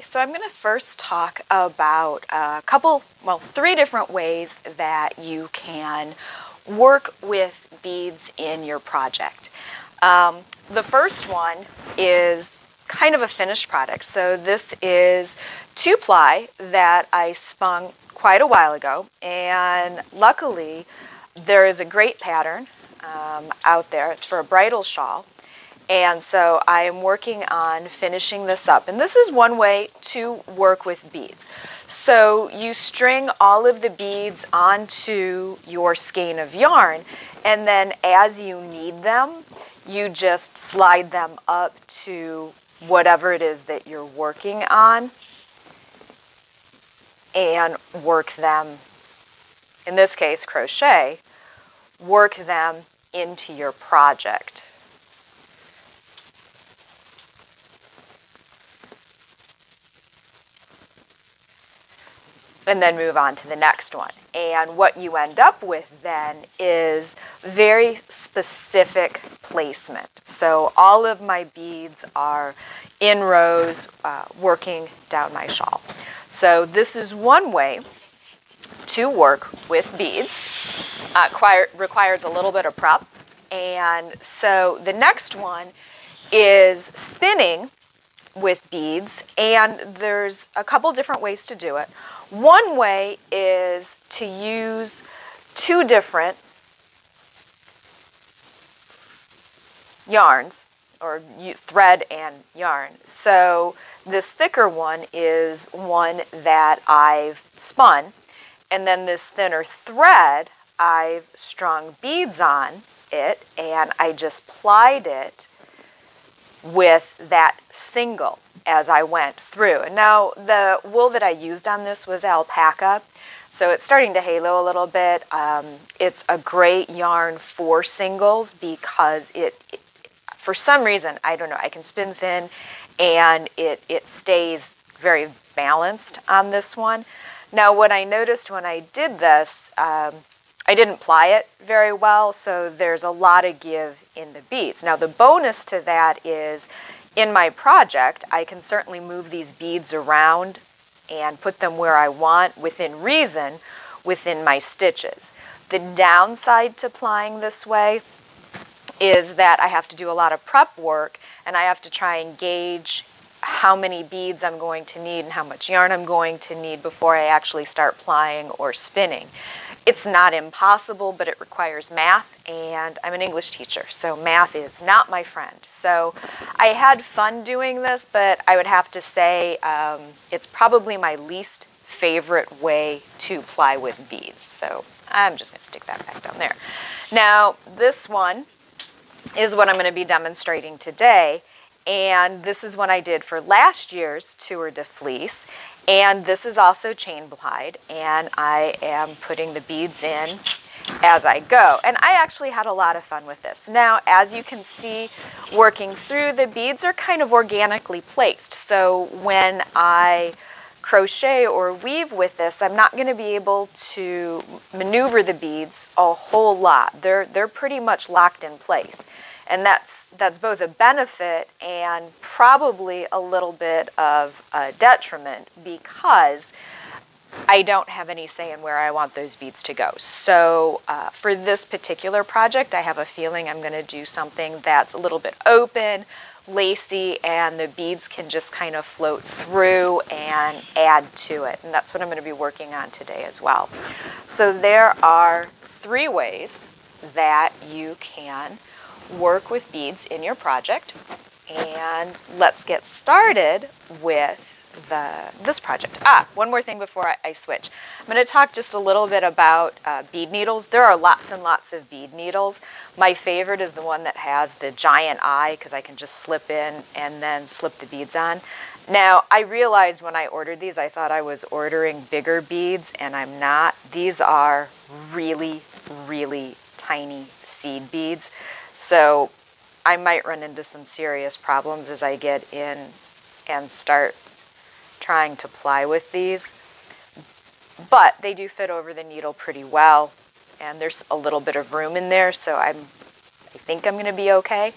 Okay, so I'm going to first talk about three different ways that you can work with beads in your project. The first one is kind of a finished product. So this is 2-ply that I spun quite a while ago, and luckily there is a great pattern out there. It's for a bridal shawl. And so I am working on finishing this up. And this is one way to work with beads. So you string all of the beads onto your skein of yarn, and then as you need them, you just slide them up to whatever it is that you're working on and work them, in this case crochet, work them into your project. And then move on to the next one. And what you end up with then is very specific placement. So all of my beads are in rows working down my shawl. So this is one way to work with beads. Requires a little bit of prep. And so the next one is spinning with beads, and there's a couple different ways to do it. One way is to use two different yarns, or thread and yarn. So this thicker one is one that I've spun, and then this thinner thread I've strung beads on it, and I just plied it with that single as I went through. And now the wool that I used on this was alpaca, so it's starting to halo a little bit. It's a great yarn for singles because it for some reason, I don't know, I can spin thin and it stays very balanced on this one. Now what I noticed when I did this, I didn't ply it very well, so there's a lot of give in the beads. Now the bonus to that is in my project, I can certainly move these beads around and put them where I want within reason within my stitches. The downside to plying this way is that I have to do a lot of prep work, and I have to try and gauge how many beads I'm going to need and how much yarn I'm going to need before I actually start plying or spinning. It's not impossible, but it requires math, and I'm an English teacher, so math is not my friend. So I had fun doing this, but I would have to say it's probably my least favorite way to ply with beads. So I'm just going to stick that back down there. Now this one is what I'm going to be demonstrating today, and this is what I did for last year's Tour de Fleece. And this is also chain plied, and I am putting the beads in as I go. And I actually had a lot of fun with this. Now, as you can see, working through, the beads are kind of organically placed. So when I crochet or weave with this, I'm not going to be able to maneuver the beads a whole lot. They're pretty much locked in place. And that's both a benefit and probably a little bit of a detriment because I don't have any say in where I want those beads to go. So for this particular project, I have a feeling I'm going to do something that's a little bit open, lacy, and the beads can just kind of float through and add to it. And that's what I'm going to be working on today as well. So there are three ways that you can work with beads in your project, and let's get started with this project. One more thing before I switch. I'm going to talk just a little bit about bead needles. There are lots and lots of bead needles. My favorite is the one that has the giant eye because I can just slip in and then slip the beads on. Now, I realized when I ordered these, I thought I was ordering bigger beads, and I'm not. These are really, really tiny seed beads. So I might run into some serious problems as I get in and start trying to ply with these. But they do fit over the needle pretty well, and there's a little bit of room in there, so I think I'm going to be okay.